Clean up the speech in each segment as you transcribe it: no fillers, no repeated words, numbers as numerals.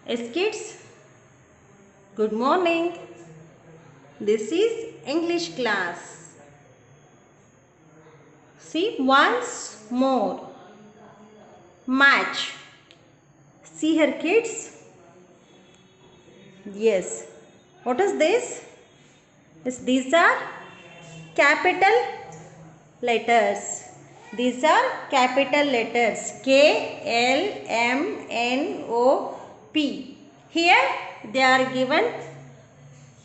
Yes, kids. Good morning. This is English class. See, once more. Match. See here, kids. Yes. What is this? Yes, these are capital letters. These are capital letters. K, L, M, N, O, P. Here they are given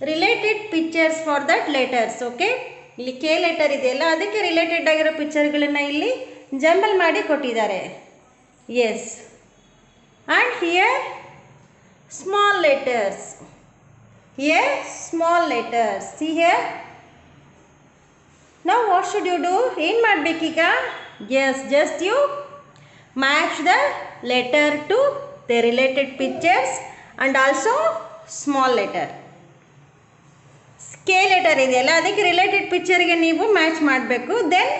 related pictures for that letters. Okay, ಇಲ್ಲಿ K letter ಇದೆಯಲ್ಲ, ಅದಕ್ಕೆ related ಆಗಿರೋ ಪಿಕ್ಚರ್ಗಳನ್ನು ಇಲ್ಲಿ jumble ಮಾಡಿ ಕೊಟ್ಟಿದ್ದಾರೆ. Yes, and here small letters. Here small letters. See here. ನಾವು what should you do? ಏನು ಮಾಡಬೇಕೀಗ? Yes, just you match the letter to the related pictures and also small letter. K letter ಇದೆಯಲ್ಲ, ಅದಕ್ಕೆ related ಪಿಕ್ಚರ್ಗೆ ನೀವು match ಮಾಡಬೇಕು. Then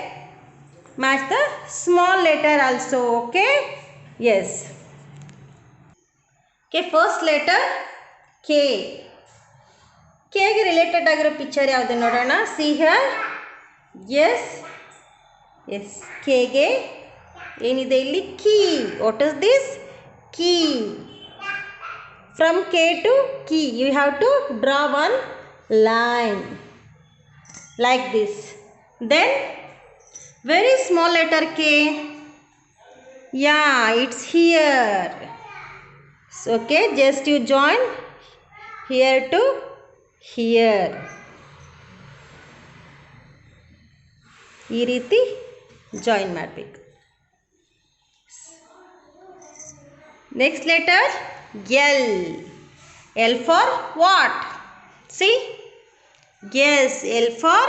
match the small letter also. Okay, S. K first letter K. ಕೆಗೆ related ಆಗಿರೋ picture ಯಾವುದು ನೋಡೋಣ. See here. Yes yes, ಕೆಗೆ ಏನಿದೆ ಇಲ್ಲಿ? Key. What is this? Key. From K to key you have to draw one line like this. Then very small letter K. Yeah, it's here. So, okay, just you join here to here. ಈ ರೀತಿ join ಮಾಡಬೇಕು. Next letter L. L for what? See? Yes, L for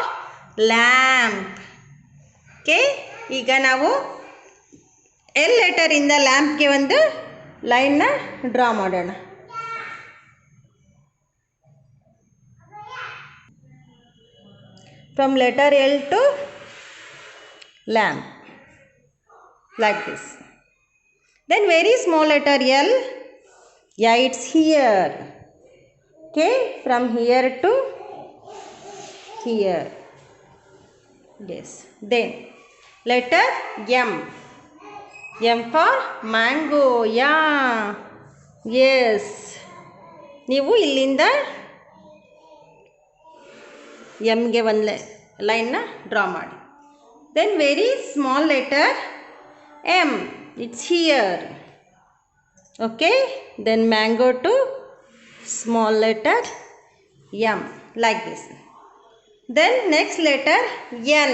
lamp. Okay, ಈಗ ನಾವು L letter ಇಂದ ಲ್ಯಾಂಪ್ಗೆ ಒಂದು ಲೈನ್ನ draw ಮಾಡೋಣ. From letter L to lamp like this. Then very small letter L. Yeah, it's here. Okay, from here to here. Yes. Then letter M. M for mango. Yeah. Yes. ನೀವು ಇಲ್ಲಿಂದ ಎಮ್ಗೆ ಒಂದು ಲೈನ್ನ draw ಮಾಡಿ. Then very small letter M. It's here. Okay. Then mango to small letter M like this. Then next letter N.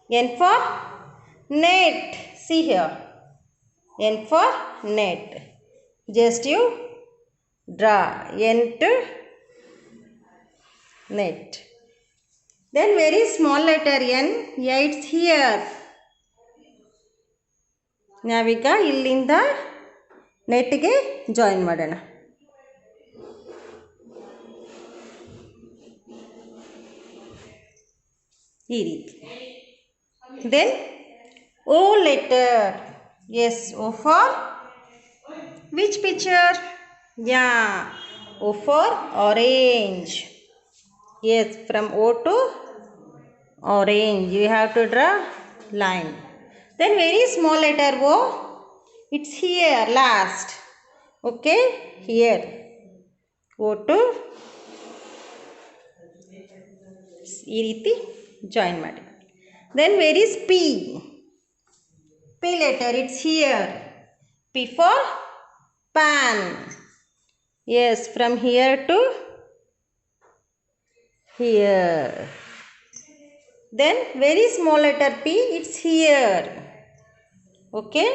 N for net. See here. N for net. Just you draw N to net. Then very small letter N. Yeah, it's here. ನಾವೀಗ ಇಲ್ಲಿಂದ ನೆಟ್ಗೆ join ಮಾಡೋಣ. ಈ ರೀತಿ. Then O letter. Yes, O for which picture? Yeah, O for orange. Yes, from O to orange you have to draw line. Then very small letter O. It's here last. Okay, here O to ಈ ರೀತಿ join ಮಾಡಿ. Then very P. P letter. It's here. P for pan. Yes, from here to here. Then very small letter P. It's here. Okay,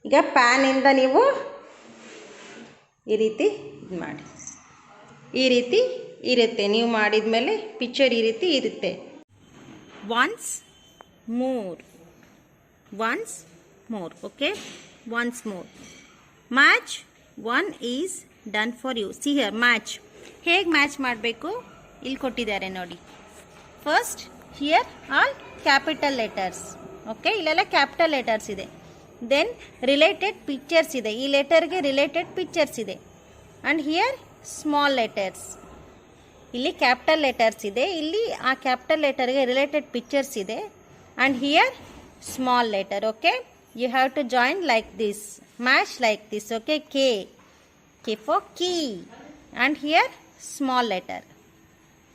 ಈಗ ಪ್ಯಾನಿಂದ ನೀವು ಈ ರೀತಿ ಇದು ಮಾಡಿ. ಈ ರೀತಿ ಇರುತ್ತೆ. ನೀವು ಮಾಡಿದ ಮೇಲೆ ಪಿಕ್ಚರ್ ಈ ರೀತಿ ಇರುತ್ತೆ. Once more. Once more. Okay, once more. Match. One is done for you. See here. Match ಹೇಗೆ ಮ್ಯಾಚ್ ಮಾಡಬೇಕು ಇಲ್ಲಿ ಕೊಟ್ಟಿದ್ದಾರೆ ನೋಡಿ. First here all capital letters. Okay, ಇಲ್ಲೆಲ್ಲ ಕ್ಯಾಪಿಟಲ್ ಲೆಟರ್ಸ್ ಇದೆ. ದೆನ್ ರಿಲೇಟೆಡ್ ಪಿಕ್ಚರ್ಸ್ ಇದೆ, ಈ ಲೆಟರ್ಗೆ ರಿಲೇಟೆಡ್ ಪಿಕ್ಚರ್ಸ್ ಇದೆ. ಆ್ಯಂಡ್ ಹಿಯರ್ ಸ್ಮಾಲ್ ಲೆಟರ್ಸ್, ಇಲ್ಲಿ ಕ್ಯಾಪಿಟಲ್ ಲೆಟರ್ಸ್ ಇದೆ, ಇಲ್ಲಿ ಆ ಕ್ಯಾಪಿಟಲ್ ಲೆಟರ್ಗೆ ರಿಲೇಟೆಡ್ ಪಿಕ್ಚರ್ಸ್ ಇದೆ. And here small letter. Okay, you have to join like this, match like this. Okay, K for key, and here small letter.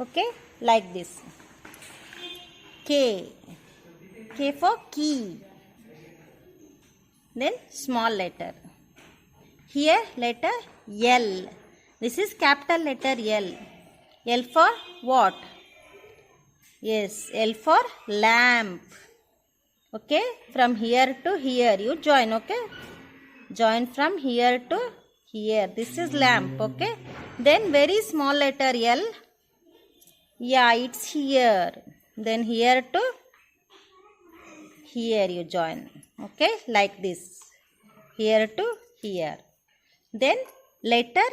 Okay, like this, K for key, then small letter. Here letter L, this is capital letter L for what? Yes, L for lamp. Okay, from here to here you join. Okay, join from here to here, this is lamp. Okay, then very small letter L, yeah, it's here, then here to here you join. Okay, like this, here to here. Then letter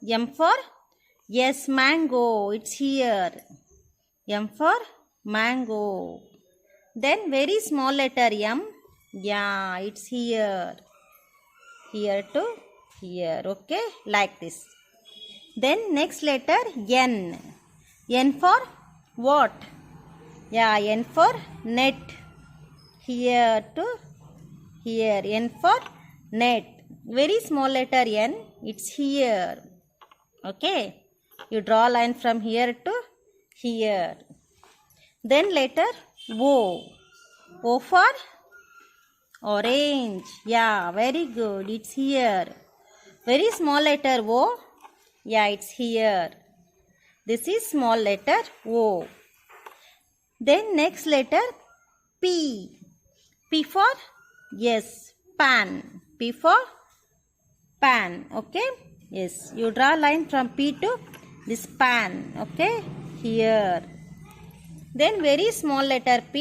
M for yes, mango, it's here, M for mango. Then very small letter M, yeah, it's here to here. Okay, like this. Then next letter N for what? Yeah, N for net, here to here, N for net. Very small letter N, it's here. Okay, you draw a line from here to here. Then letter O for orange, yeah, very good, it's here. Very small letter O, yeah, it's here, this is small letter O. Then next letter P for yes, pan, P for pan. Okay, yes, you draw a line from P to this pan. Okay, here. Then very small letter P,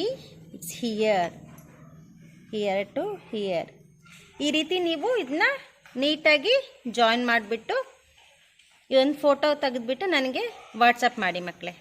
it's here to here. ಈ ರೀತಿ ನೀವು ಇದನ್ನ ನೀಟಾಗಿ join ಮಾಡಿಬಿಟ್ಟು ಈ ಒಂದು photo ತೆಗೆದುಬಿಟ್ಟು ನನಗೆ ವಾಟ್ಸಪ್ ಮಾಡಿ ಮಕ್ಕಳೇ.